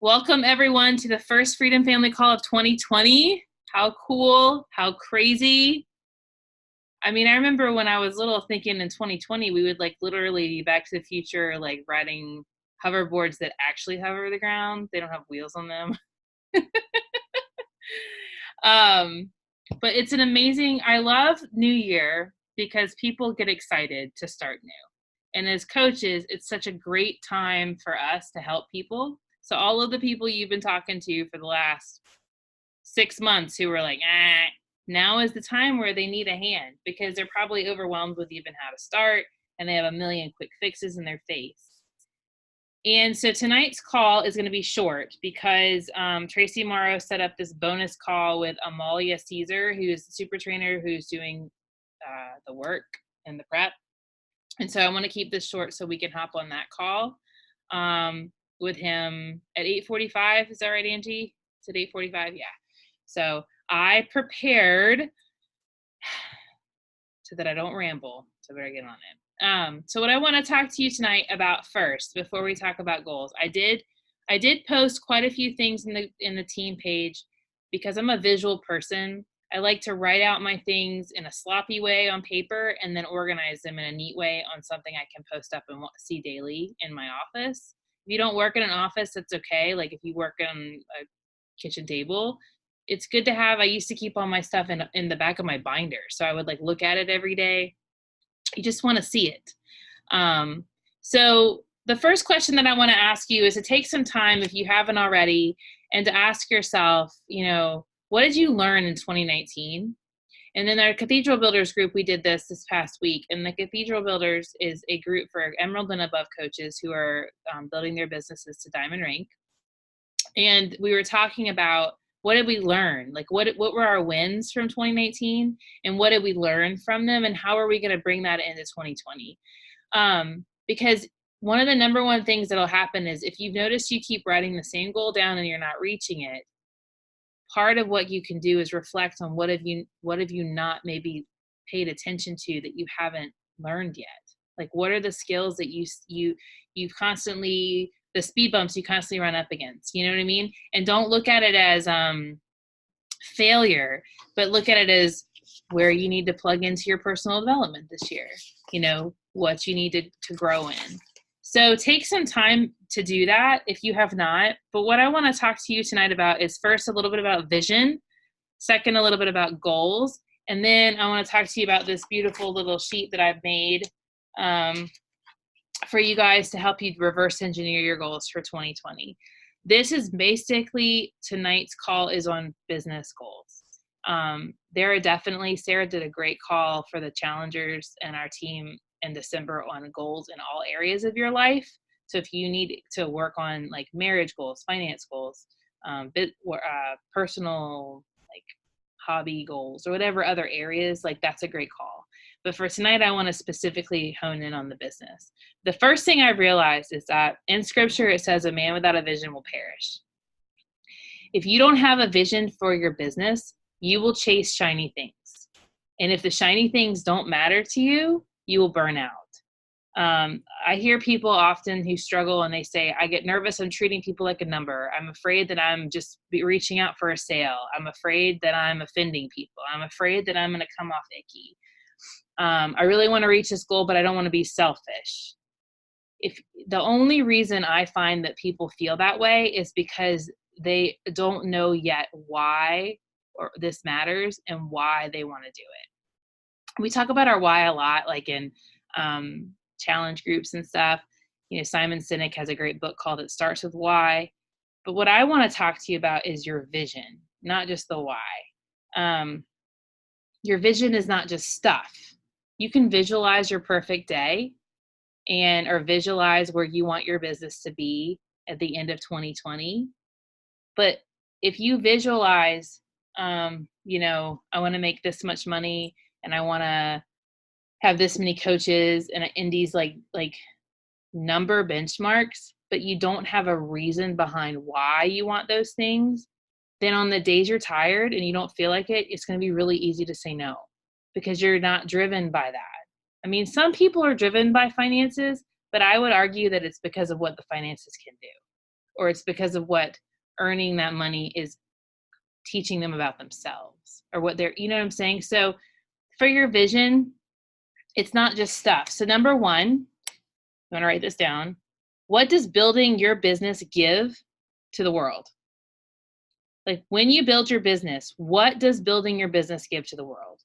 Welcome everyone to the first Freedom Family Call of 2020. How cool, how crazy. I mean, I remember when I was little thinking in 2020, we would like literally be Back to the Future, like riding hoverboards that actually hover the ground. They don't have wheels on them. um, but it's an amazing, I love New Year because people get excited to start new. And as coaches, it's such a great time for us to help people. So all of the people you've been talking to for the last 6 months who were like, now is the time where they need a hand because they're probably overwhelmed with even how to start and they have a million quick fixes in their face. And so tonight's call is going to be short because Tracy Morrow set up this bonus call with Amalia Caesar, who is the super trainer who's doing the work and the prep. And so I want to keep this short so we can hop on that call with him at 8:45. Is that right, Angie? Is it 8:45? Yeah. So I prepared so that I don't ramble. So I better get on it. So what I want to talk to you tonight about first, before we talk about goals, I did post quite a few things in the team page because I'm a visual person. I like to write out my things in a sloppy way on paper and then organize them in a neat way on something I can post up and see daily in my office. If you don't work in an office, that's okay. Like if you work on a kitchen table, it's good to have. I used to keep all my stuff in the back of my binder. So I would like look at it every day. You just want to see it. So the first question that I want to ask you is to take some time, if you haven't already, and to ask yourself, what did you learn in 2019? And then our Cathedral Builders group, we did this past week. And the Cathedral Builders is a group for Emerald and above coaches who are building their businesses to diamond rank. And we were talking about what did we learn? Like what were our wins from 2019 and what did we learn from them and how are we going to bring that into 2020? Because one of the number one things that'll happen is if you've noticed you keep writing the same goal down and you're not reaching it, part of what you can do is reflect on what have you not maybe paid attention to that you haven't learned yet. Like what are the skills that you've constantly, the speed bumps you constantly run up against, you know what I mean? And don't look at it as failure, but look at it as where you need to plug into your personal development this year, what you need to grow in. So take some time to do that if you have not. But what I want to talk to you tonight about is first a little bit about vision, second a little bit about goals, and then I want to talk to you about this beautiful little sheet that I've made for you guys to help you reverse engineer your goals for 2020. This is basically, tonight's call is on business goals. There are definitely, Sarah did a great call for the challengers and our team in December on goals in all areas of your life. So if you need to work on like marriage goals, finance goals, personal like hobby goals or whatever other areas, like that's a great call. But for tonight, I want to specifically hone in on the business. The first thing I realized is that in scripture, it says a man without a vision will perish. If you don't have a vision for your business, you will chase shiny things. And if the shiny things don't matter to you, you will burn out. I hear people often who struggle and they say, I get nervous. I'm treating people like a number. I'm afraid that I'm just reaching out for a sale. I'm afraid that I'm offending people. I'm afraid that I'm going to come off icky. I really want to reach this goal, but I don't want to be selfish. If the only reason I find that people feel that way is because they don't know yet why or this matters and why they want to do it. We talk about our why a lot, like in challenge groups and stuff. Simon Sinek has a great book called It Starts With Why. But what I want to talk to you about is your vision, not just the why. Your vision is not just stuff. You can visualize your perfect day or visualize where you want your business to be at the end of 2020. But if you visualize, I want to make this much money and I want to have this many coaches and in these like number benchmarks, but you don't have a reason behind why you want those things, then on the days you're tired and you don't feel like it, it's going to be really easy to say no because you're not driven by that. I mean, some people are driven by finances, but I would argue that it's because of what the finances can do. or it's because of what earning that money is teaching them about themselves, or what they're, you know what I'm saying? So for your vision, it's not just stuff. So number one, you want to write this down. What does building your business give to the world? Like when you build your business, what does building your business give to the world?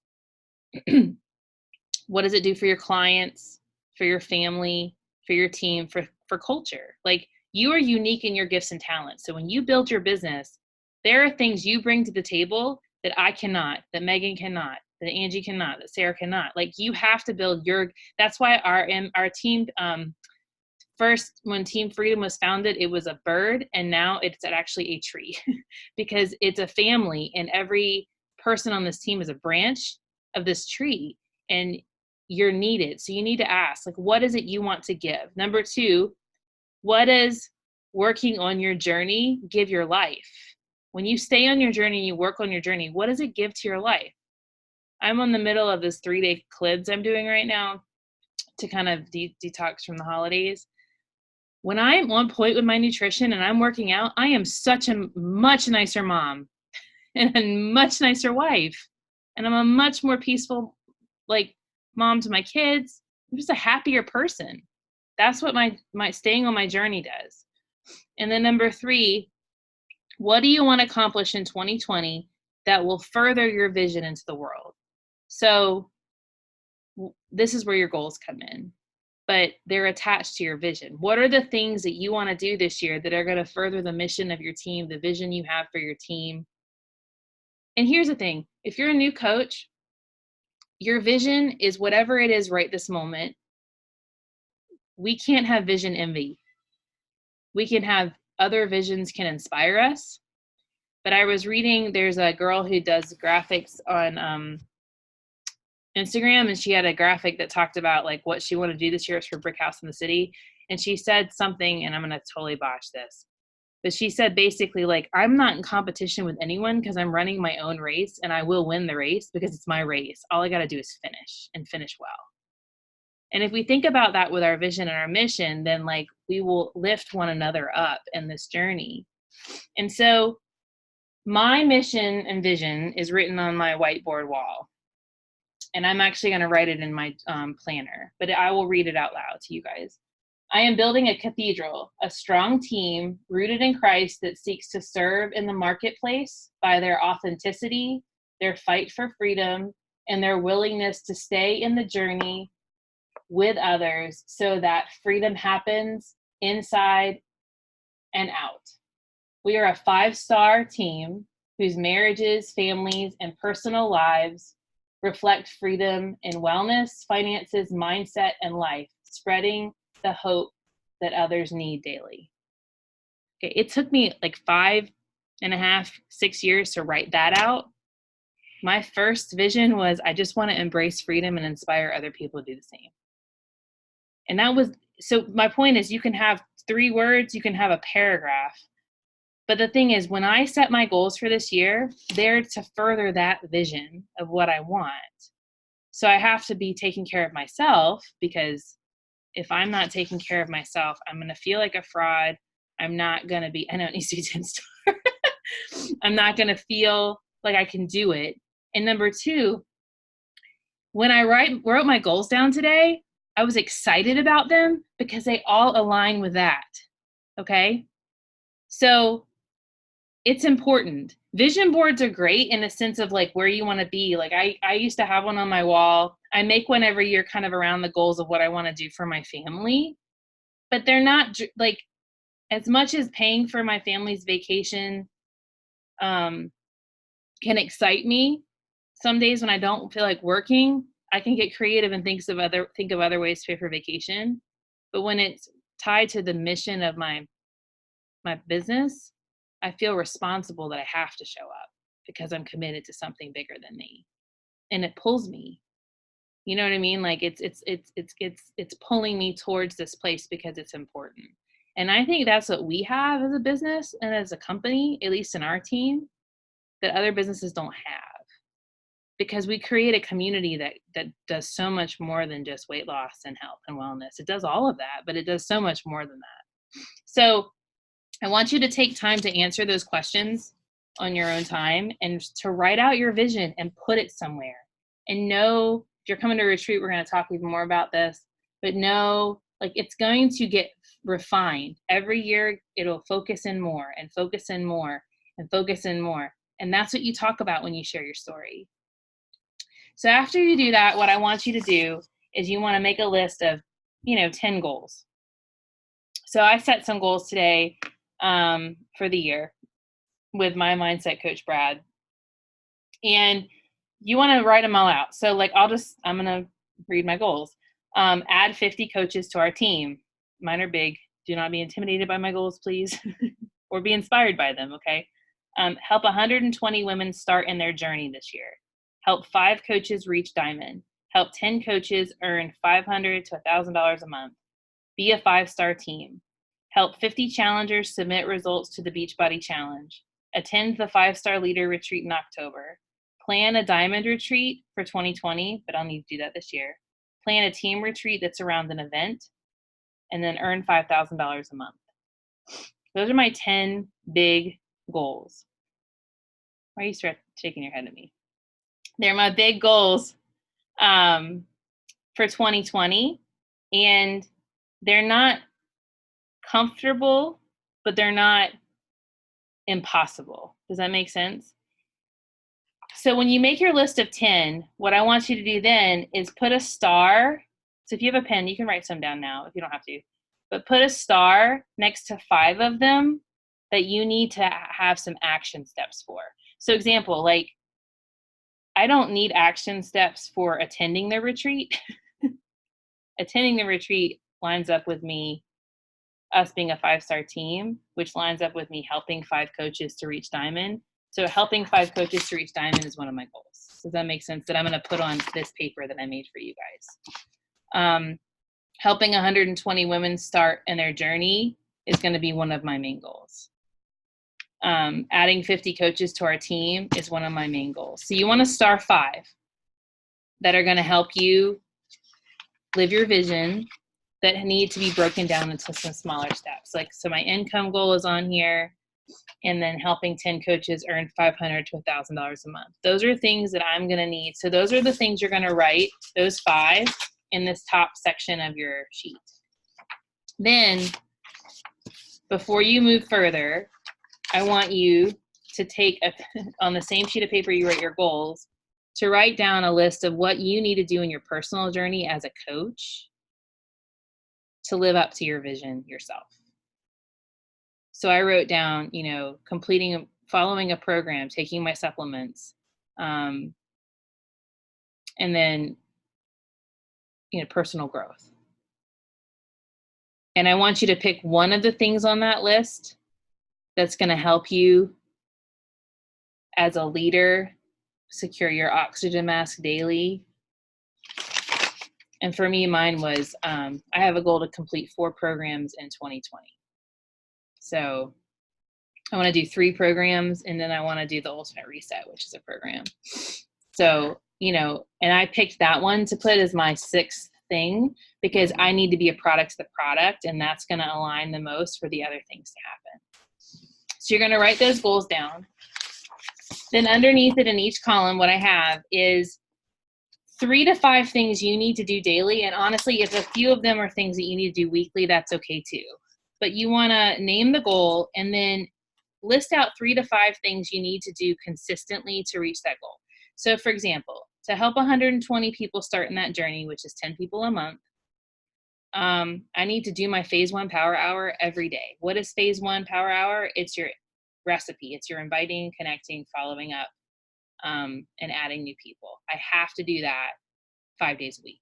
What does it do for your clients, for your family, for your team, for culture? Like you are unique in your gifts and talents. So when you build your business, there are things you bring to the table that I cannot, that Megan cannot, that Angie cannot, that Sarah cannot. Like you have to build your, that's why our team, first, when Team Freedom was founded, it was a bird, and now it's actually a tree because it's a family, and every person on this team is a branch of this tree, and you're needed. So you need to ask, like, what is it you want to give? Number two, what does working on your journey give your life? When you stay on your journey, you work on your journey, what does it give to your life? I'm on the middle of this 3-day cleanse I'm doing right now to kind of detox from the holidays. When I'm on point with my nutrition and I'm working out, I am such a much nicer mom and a much nicer wife. And I'm a much more peaceful, like, mom to my kids. I'm just a happier person. That's what my staying on my journey does. And then number three, what do you want to accomplish in 2020 that will further your vision into the world? So this is where your goals come in, but they're attached to your vision. What are the things that you want to do this year that are going to further the mission of your team, the vision you have for your team? And here's the thing, if you're a new coach, your vision is whatever it is right this moment. We can't have vision envy. We can have other visions can inspire us. But I was reading, there's a girl who does graphics on Instagram, and she had a graphic that talked about like what she wanted to do this year for Brick House in the City. And she said something, and I'm going to totally botch this, but she said basically like, I'm not in competition with anyone because I'm running my own race, and I will win the race because it's my race. All I got to do is finish and finish well. And if we think about that with our vision and our mission, then like we will lift one another up in this journey. And so my mission and vision is written on my whiteboard wall. And I'm actually going to write it in my planner, but I will read it out loud to you guys. I am building a cathedral, a strong team rooted in Christ that seeks to serve in the marketplace by their authenticity, their fight for freedom, and their willingness to stay in the journey with others so that freedom happens inside and out. We are a 5-star team whose marriages, families, and personal lives reflect freedom in wellness, finances, mindset, and life, spreading the hope that others need daily. Okay, it took me like 5.5, 6 years to write that out. My first vision was I just want to embrace freedom and inspire other people to do the same. And that was, so my point is you can have 3 words, you can have a paragraph. But the thing is, when I set my goals for this year, they're to further that vision of what I want. So I have to be taking care of myself, because if I'm not taking care of myself, I'm going to feel like a fraud. I'm not going to be, I know it needs to be 10-star. I'm not going to feel like I can do it. And number 2, when I wrote my goals down today, I was excited about them because they all align with that. Okay. So it's important. Vision boards are great in the sense of like where you want to be. Like I used to have one on my wall. I make one every year kind of around the goals of what I want to do for my family, but they're not like, as much as paying for my family's vacation can excite me. Some days when I don't feel like working, I can get creative and think of other ways to pay for vacation. But when it's tied to the mission of my business, I feel responsible that I have to show up because I'm committed to something bigger than me, and it pulls me. You know what I mean? Like it's pulling me towards this place because it's important. And I think that's what we have as a business and as a company, at least in our team, that other businesses don't have, because we create a community that does so much more than just weight loss and health and wellness. It does all of that, but it does so much more than that. So I want you to take time to answer those questions on your own time and to write out your vision and put it somewhere. And know, if you're coming to a retreat, we're going to talk even more about this, but know, like, it's going to get refined. Every year it'll focus in more and focus in more and focus in more. And that's what you talk about when you share your story. So after you do that, what I want you to do is you want to make a list of, 10 goals. So I set some goals today for the year with my mindset coach, Brad. And you want to write them all out. So like, I'm going to read my goals. Add 50 coaches to our team. Mine are big. Do not be intimidated by my goals, please, or be inspired by them, okay? Help 120 women start in their journey this year. Help 5 coaches reach Diamond. Help 10 coaches earn $500 to $1,000 a month. Be a 5-star team. Help 50 challengers submit results to the Beachbody Challenge. Attend the 5-star leader retreat in October. Plan a Diamond retreat for 2020, but I'll need to do that this year. Plan a team retreat that's around an event, and then earn $5,000 a month. Those are my 10 big goals. Why are you shaking your head at me? They're my big goals for 2020, and they're not comfortable, but they're not impossible. Does that make sense? So when you make your list of 10, what I want you to do then is put a star. So if you have a pen, you can write some down now if you don't have to, but put a star next to 5 of them that you need to have some action steps for. So example, like, I don't need action steps for attending the retreat. Attending the retreat lines up with us being a 5-star team, which lines up with me helping 5 coaches to reach Diamond. So helping 5 coaches to reach Diamond is one of my goals. Does that make sense? That I'm going to put on this paper that I made for you guys. Helping 120 women start in their journey is going to be one of my main goals. Adding 50 coaches to our team is one of my main goals. So you want to star 5 that are going to help you live your vision, that need to be broken down into some smaller steps. Like, so my income goal is on here, and then helping 10 coaches earn $500 to $1,000 a month. Those are things that I'm going to need. So those are the things you're going to write, those 5, in this top section of your sheet. Then, before you move further, I want you to take on the same sheet of paper you write your goals, to write down a list of what you need to do in your personal journey as a coach to live up to your vision yourself. So I wrote down, following a program, taking my supplements, and then, personal growth. And I want you to pick one of the things on that list that's going to help you as a leader secure your oxygen mask daily. And for me, mine was, I have a goal to complete 4 programs in 2020. So I want to do 3 programs, and then I want to do the Ultimate Reset, which is a program. So, and I picked that one to put as my 6th thing because I need to be a product to the product, and that's going to align the most for the other things to happen. So you're going to write those goals down. Then underneath it in each column, what I have is 3 to 5 things you need to do daily. And honestly, if a few of them are things that you need to do weekly, that's okay too. But you want to name the goal and then list out 3 to 5 things you need to do consistently to reach that goal. So for example, to help 120 people start in that journey, which is 10 people a month, I need to do my phase 1 power hour every day. What is phase 1 power hour? It's your recipe. It's your inviting, connecting, following up, and adding new people. I have to do that 5 days a week.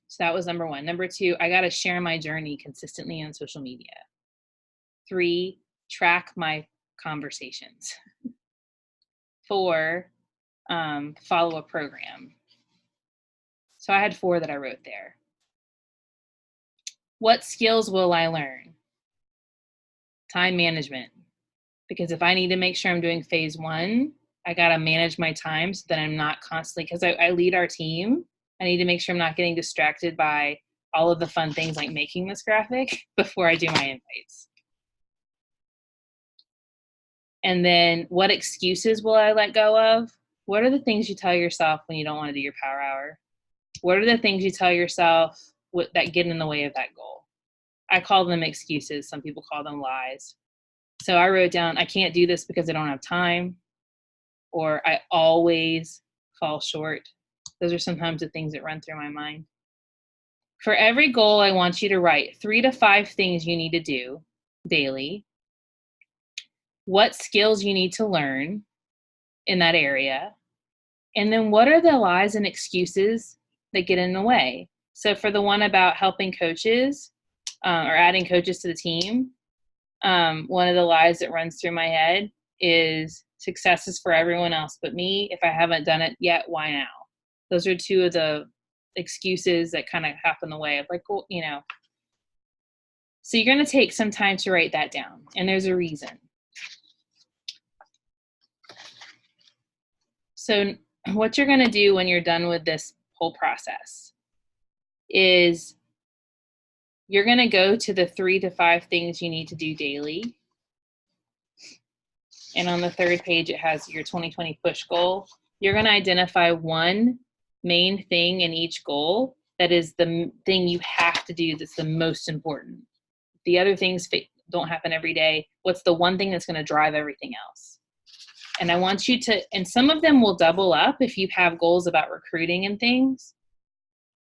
So that was number 1. Number 2, I got to share my journey consistently on social media. 3, track my conversations. 4, follow a program. So I had 4 that I wrote there. What skills will I learn? Time management. Because if I need to make sure I'm doing phase 1, I got to manage my time so that I'm not constantly, because I lead our team. I need to make sure I'm not getting distracted by all of the fun things like making this graphic before I do my invites. And then what excuses will I let go of? What are the things you tell yourself when you don't want to do your power hour? What are the things you tell yourself that get in the way of that goal? I call them excuses. Some people call them lies. So I wrote down, I can't do this because I don't have time, or I always fall short. Those are sometimes the things that run through my mind. For every goal, I want you to write 3 to 5 things you need to do daily, what skills you need to learn in that area, and then what are the lies and excuses that get in the way. So for the one about helping coaches or adding coaches to the team, one of the lies that runs through my head is success is for everyone else but me. If I haven't done it yet, why now? Those are 2 of the excuses that kind of happen the way of like, well, you know. So you're going to take some time to write that down, and there's a reason. So what you're going to do when you're done with this whole process is you're going to go to the 3 to 5 things you need to do daily. And on the 3rd page, it has your 2020 push goal. You're going to identify one main thing in each goal that is the thing you have to do that's the most important. The other things don't happen every day. What's the one thing that's going to drive everything else? And I want you to, and some of them will double up if you have goals about recruiting and things.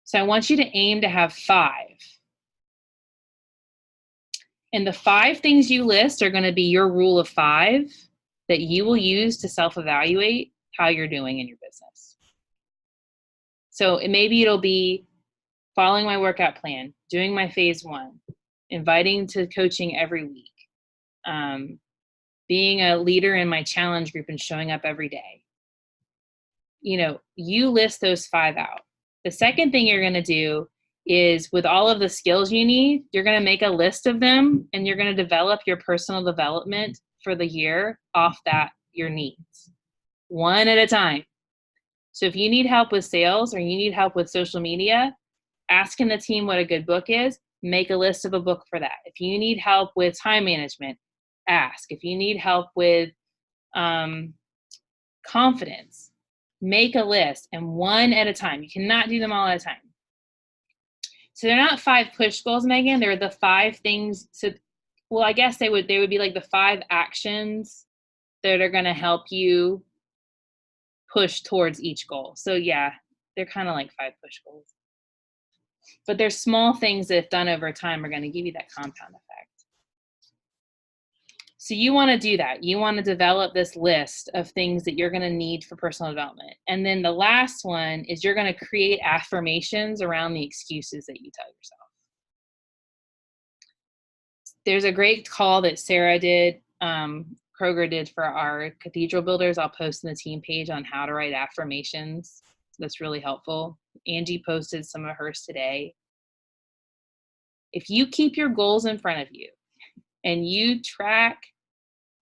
So I want you to aim to have 5. And the 5 things you list are going to be your rule of 5 that you will use to self-evaluate how you're doing in your business. So maybe it'll be following my workout plan, doing my phase 1, inviting to coaching every week, being a leader in my challenge group and showing up every day. You know, you list those 5 out. The second thing you're going to do is with all of the skills you need, you're going to make a list of them and you're going to develop your personal development for the year off that, your needs, one at a time. So if you need help with sales or you need help with social media, asking the team what a good book is, make a list of a book for that. If you need help with time management, ask. If you need help with confidence, make a list, and one at a time. You cannot do them all at a time. So they're not 5 push goals, Megan. They're the 5 things. So, well, I guess they would be like the 5 actions that are going to help you push towards each goal. So yeah, they're kind of like 5 push goals. But they're small things that if done over time are going to give you that compound effect. So you want to do that. You want to develop this list of things that you're going to need for personal development. And then the last one is you're going to create affirmations around the excuses that you tell yourself. There's a great call that Sarah did, Kroger did for our Cathedral Builders. I'll post in the team page on how to write affirmations. That's really helpful. Angie posted some of hers today. If you keep your goals in front of you and you track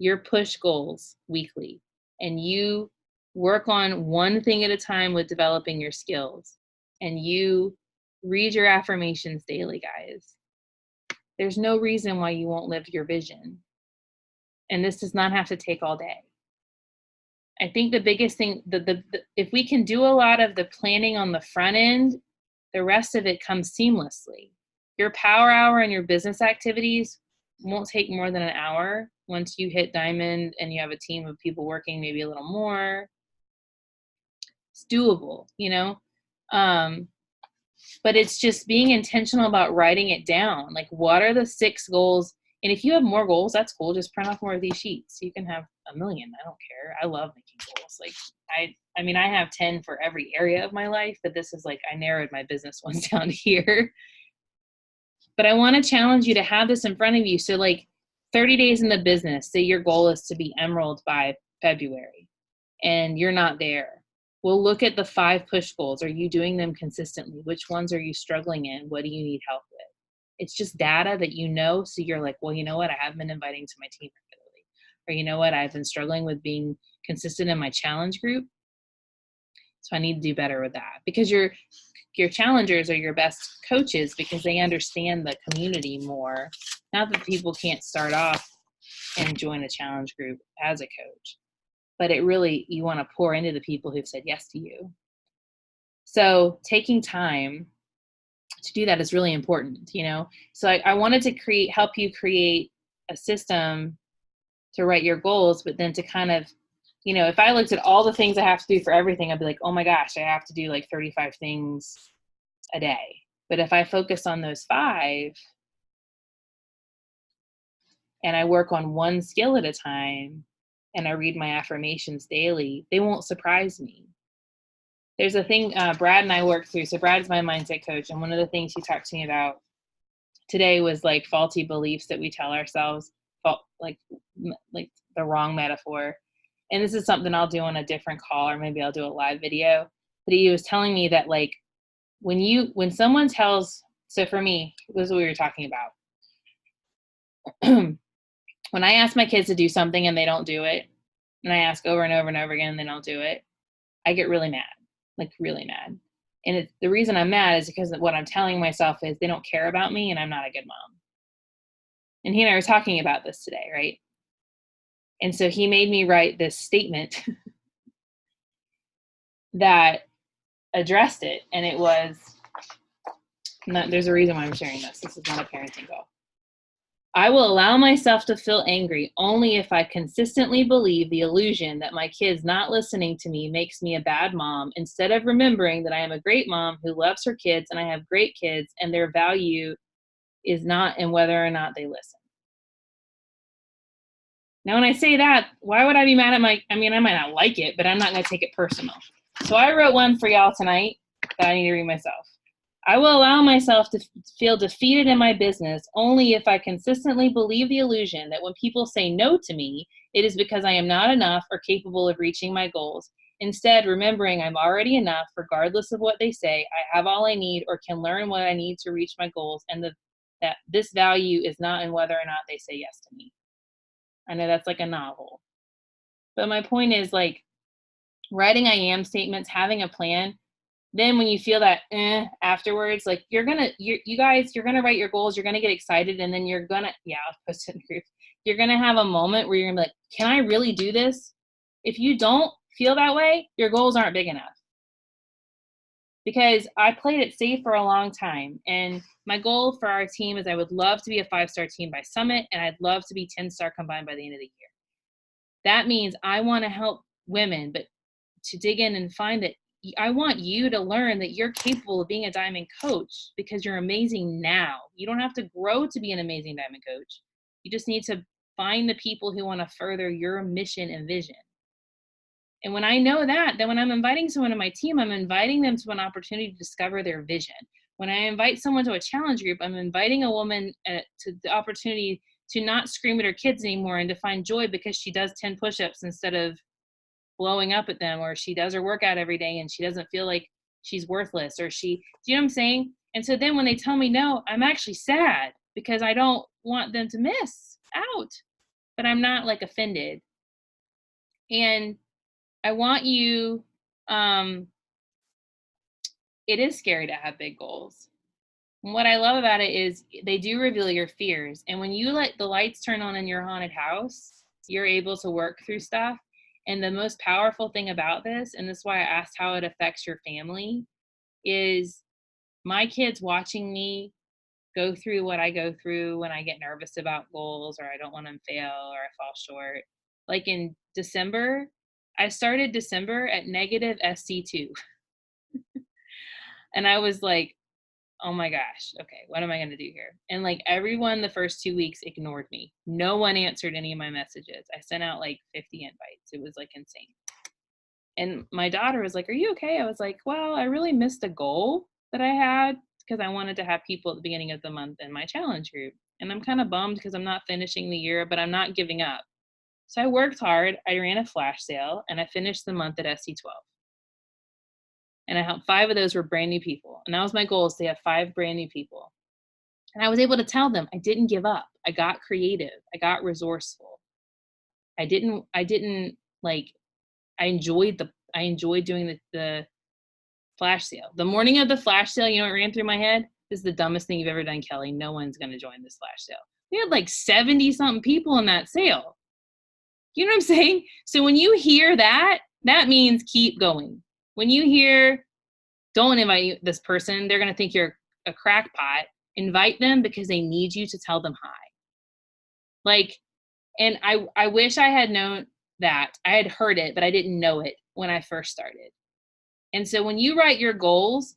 your push goals weekly and you work on one thing at a time with developing your skills and you read your affirmations daily, guys, there's no reason why you won't live your vision. And this does not have to take all day. I think the biggest thing, if we can do a lot of the planning on the front end, the rest of it comes seamlessly. Your power hour and your business activities won't take more than an hour once you hit diamond and you have a team of people working maybe a little more. It's doable, you know? But it's just being intentional about writing it down. Like, what are the 6 goals? And if you have more goals, that's cool. Just print off more of these sheets. You can have a million. I don't care. I love making goals. Like, I mean, I have 10 for every area of my life, but this is like, I narrowed my business ones down here. But I want to challenge you to have this in front of you. So like 30 days in the business, say your goal is to be Emerald by February and you're not there. We'll look at the 5 push goals. Are you doing them consistently? Which ones are you struggling in? What do you need help with? It's just data that you know. So you're like, well, you know what? I haven't been inviting to my team regularly. Or you know what? I've been struggling with being consistent in my challenge group. So I need to do better with that, because your challengers are your best coaches because they understand the community more. Not that people can't start off and join a challenge group as a coach. But it really, you want to pour into the people who've said yes to you. So taking time to do that is really important, you know? So I wanted to help you create a system to write your goals, but then to kind of, you know, if I looked at all the things I have to do for everything, I'd be like, oh my gosh, I have to do like 35 things a day. But if I focus on those 5 and I work on one skill at a time and I read my affirmations daily, they won't surprise me. There's a thing Brad and I worked through. So Brad's my mindset coach. And one of the things he talked to me about today was like faulty beliefs that we tell ourselves, like the wrong metaphor. And this is something I'll do on a different call, or maybe I'll do a live video. But he was telling me that like when someone tells, so for me, this is what we were talking about. When I ask my kids to do something and they don't do it, and I ask over and over and over again and they don't do it, I get really mad, like really mad. And the reason I'm mad is because what I'm telling myself is they don't care about me and I'm not a good mom. And he and I were talking about this today, right? And so he made me write this statement that addressed it. And it was, there's a reason why I'm sharing this. This is not a parenting goal. I will allow myself to feel angry only if I consistently believe the illusion that my kids not listening to me makes me a bad mom, instead of remembering that I am a great mom who loves her kids and I have great kids and their value is not in whether or not they listen. Now, when I say that, why would I be mad at I might not like it, but I'm not going to take it personal. So I wrote one for y'all tonight that I need to read myself. I will allow myself to feel defeated in my business only if I consistently believe the illusion that when people say no to me, it is because I am not enough or capable of reaching my goals. Instead, remembering I'm already enough, regardless of what they say, I have all I need or can learn what I need to reach my goals, and that this value is not in whether or not they say yes to me. I know that's like a novel. But my point is like writing I am statements, having a plan. Then when you feel that afterwards, like you guys, you're gonna write your goals, you're gonna get excited, and then you're gonna, I'll post it in the group. You're gonna have a moment where you're gonna be like, can I really do this? If you don't feel that way, your goals aren't big enough. Because I played it safe for a long time. And my goal for our team is I would love to be a 5-star team by Summit, and I'd love to be 10-star combined by the end of the year. That means I want to help women, but to dig in and find that I want you to learn that you're capable of being a diamond coach because you're amazing now. You don't have to grow to be an amazing diamond coach. You just need to find the people who want to further your mission and vision. And when I know that, then when I'm inviting someone to my team, I'm inviting them to an opportunity to discover their vision. When I invite someone to a challenge group, I'm inviting a woman to the opportunity to not scream at her kids anymore and to find joy because she does 10 push-ups instead of blowing up at them, or she does her workout every day and she doesn't feel like she's worthless, or do you know what I'm saying? And so then when they tell me no, I'm actually sad because I don't want them to miss out, but I'm not like offended. And I want you, it is scary to have big goals. And what I love about it is they do reveal your fears. And when you let the lights turn on in your haunted house, you're able to work through stuff. And the most powerful thing about this, and this is why I asked how it affects your family, is my kids watching me go through what I go through when I get nervous about goals or I don't want them to fail or I fall short. Like in December, I started December at negative SC2. And I was like, oh my gosh, okay, what am I going to do here? And like everyone the first 2 weeks ignored me. No one answered any of my messages. I sent out like 50 invites. It was like insane. And my daughter was like, are you okay? I was like, well, I really missed a goal that I had because I wanted to have people at the beginning of the month in my challenge group. And I'm kind of bummed because I'm not finishing the year, but I'm not giving up. So I worked hard. I ran a flash sale and I finished the month at SC12. And I helped 5 of those were brand new people. And that was my goal, is to have 5 brand new people. And I was able to tell them I didn't give up. I got creative. I got resourceful. I enjoyed doing the flash sale. The morning of the flash sale, you know what ran through my head? This is the dumbest thing you've ever done, Kelly. No one's going to join this flash sale. We had like 70 something people in that sale. You know what I'm saying? So when you hear that, that means keep going. When you hear, don't invite this person, they're going to think you're a crackpot. Invite them because they need you to tell them hi. Like, and I wish I had known that. I had heard it, but I didn't know it when I first started. And so when you write your goals,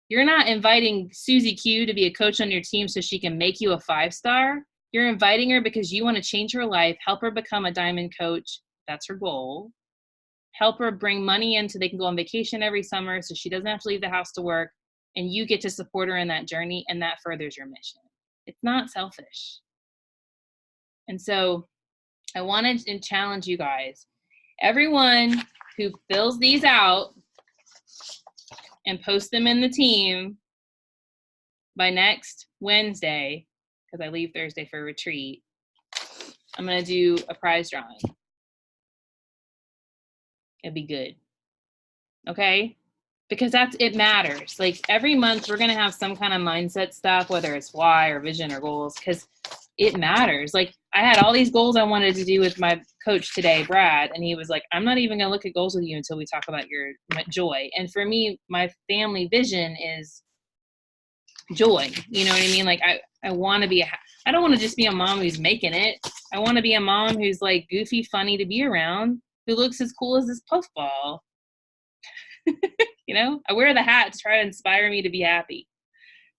you're not inviting Susie Q to be a coach on your team so she can make you a 5-star. You're inviting her because you want to change her life, help her become a diamond coach. That's her goal. Help her bring money in so they can go on vacation every summer so she doesn't have to leave the house to work. And you get to support her in that journey, and that furthers your mission. It's not selfish. And so I wanted to challenge you guys. Everyone who fills these out and posts them in the team by next Wednesday, because I leave Thursday for a retreat, I'm going to do a prize drawing. It'd be good. Okay? Because it matters. Like every month we're going to have some kind of mindset stuff, whether it's why or vision or goals, because it matters. Like I had all these goals I wanted to do with my coach today, Brad, and he was like, I'm not even going to look at goals with you until we talk about your joy. And for me, my family vision is joy. You know what I mean? Like I want to be, I don't want to just be a mom who's making it. I want to be a mom who's like goofy, funny to be around, who looks as cool as this puffball. You know, I wear the hat to try to inspire me to be happy.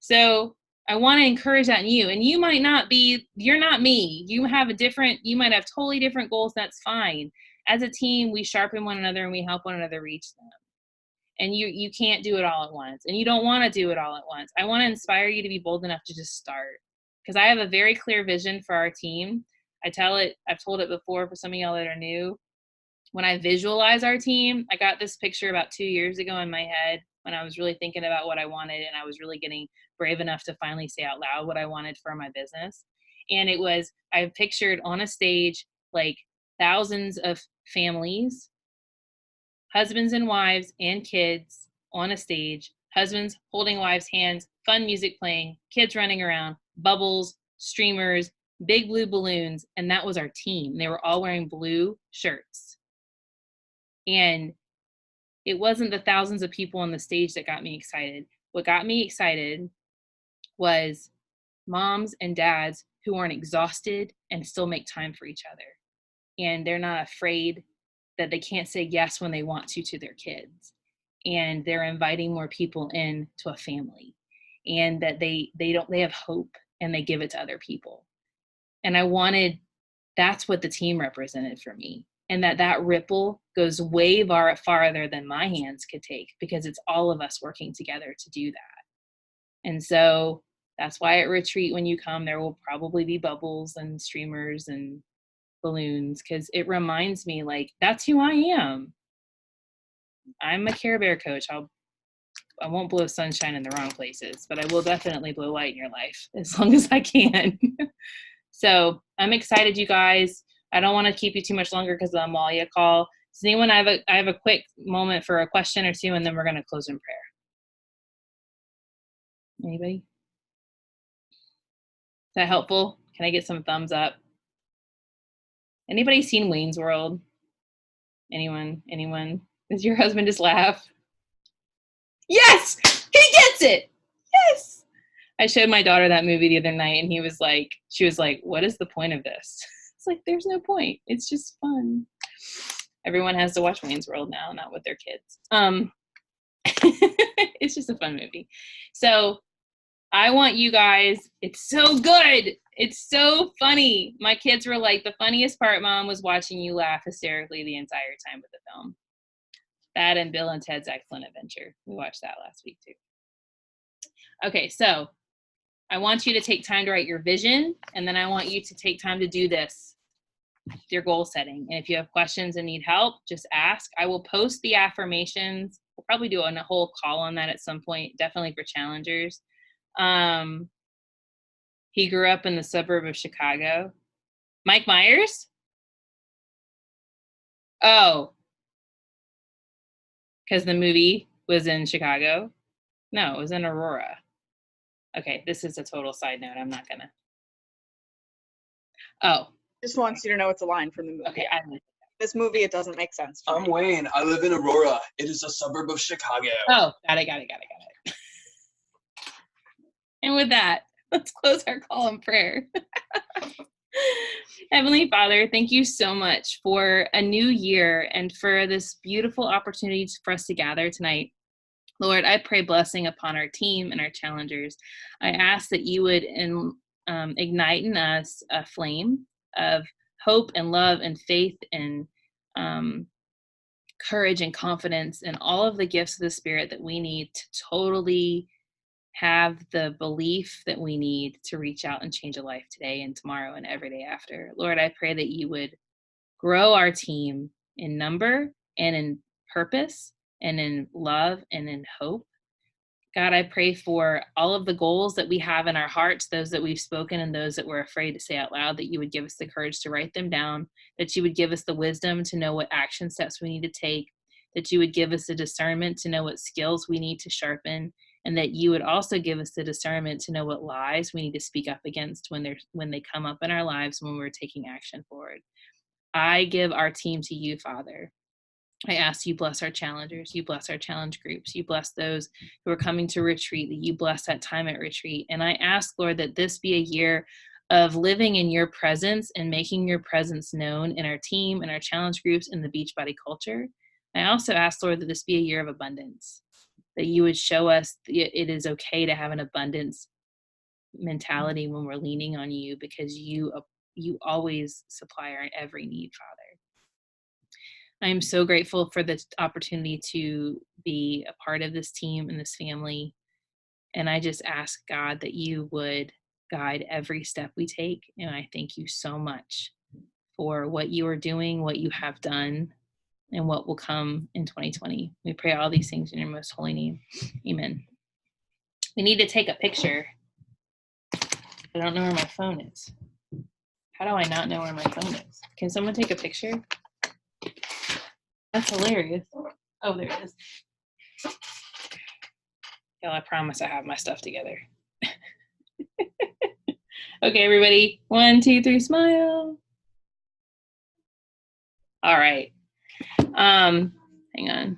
So I want to encourage that in you. And you might not be, you're not me. You might have totally different goals. That's fine. As a team, we sharpen one another and we help one another reach them. And you can't do it all at once. And you don't want to do it all at once. I want to inspire you to be bold enough to just start. Because I have a very clear vision for our team. I've told it before for some of y'all that are new. When I visualize our team, I got this picture about 2 years ago in my head when I was really thinking about what I wanted, and I was really getting brave enough to finally say out loud what I wanted for my business. And it was, I pictured on a stage like thousands of families, husbands and wives and kids on a stage, husbands holding wives' hands, fun music playing, kids running around, bubbles, streamers, big blue balloons, and that was our team. They were all wearing blue shirts. And it wasn't the thousands of people on the stage that got me excited. What got me excited was moms and dads who aren't exhausted and still make time for each other. And they're not afraid that they can't say yes when they want to their kids. And they're inviting more people in to a family. And that they have hope and they give it to other people. And that's what the team represented for me. And that ripple goes way farther than my hands could take, because it's all of us working together to do that. And so that's why at retreat, when you come, there will probably be bubbles and streamers and balloons, because it reminds me, like, that's who I am. I'm a Care Bear coach. I won't blow sunshine in the wrong places, but I will definitely blow light in your life as long as I can. So I'm excited, you guys. I don't want to keep you too much longer because of the Amalia call. Does anyone, I have a quick moment for a question or two, and then we're going to close in prayer. Anybody? Is that helpful? Can I get some thumbs up? Anybody seen Wayne's World? Anyone? Does your husband just laugh? Yes! He gets it! Yes! I showed my daughter that movie the other night, and she was like, what is the point of this? It's like, there's no point. It's just fun. Everyone has to watch Wayne's World now, not with their kids. It's just a fun movie. So I want you guys, it's so good. It's so funny. My kids were like, the funniest part, Mom, was watching you laugh hysterically the entire time with the film. That and Bill and Ted's Excellent Adventure. We watched that last week too. Okay, so I want you to take time to write your vision, and then I want you to take time to do this, your goal setting. And if you have questions and need help, just ask. I will post the affirmations. We'll probably do a whole call on that at some point, definitely for challengers. He grew up in the suburb of Chicago. Mike Myers? Oh, because the movie was in Chicago? No, it was in Aurora. Okay, this is a total side note. I'm not gonna. Oh, Just wants you to know it's a line from the movie. okay. This movie, it doesn't make sense. I'm Wayne. I live in Aurora. It is a suburb of Chicago. Oh, got it. And with that, let's close our call in prayer. Heavenly Father, thank you so much for a new year and for this beautiful opportunity for us to gather tonight. Lord, I pray blessing upon our team and our challengers. I ask that you would ignite in us a flame of hope and love and faith and courage and confidence and all of the gifts of the Spirit that we need to totally have the belief that we need to reach out and change a life today and tomorrow and every day after. Lord, I pray that you would grow our team in number and in purpose and in love and in hope. God, I pray for all of the goals that we have in our hearts, those that we've spoken and those that we're afraid to say out loud, that you would give us the courage to write them down, that you would give us the wisdom to know what action steps we need to take, that you would give us the discernment to know what skills we need to sharpen, and that you would also give us the discernment to know what lies we need to speak up against when they come up in our lives when we're taking action forward. I give our team to you, Father. I ask you bless our challengers, you bless our challenge groups, you bless those who are coming to retreat, that you bless that time at retreat. And I ask, Lord, that this be a year of living in your presence and making your presence known in our team and our challenge groups in the Beachbody culture. I also ask, Lord, that this be a year of abundance, that you would show us it is okay to have an abundance mentality when we're leaning on you, because you always supply our every need, Father. I am so grateful for this opportunity to be a part of this team and this family. And I just ask God that you would guide every step we take. And I thank you so much for what you are doing, what you have done, and what will come in 2020. We pray all these things in your most holy name. Amen. We need to take a picture. I don't know where my phone is. How do I not know where my phone is? Can someone take a picture? That's hilarious. Oh, there it is. Y'all, I promise I have my stuff together. Okay, everybody. 1, 2, 3, smile. All right. Hang on.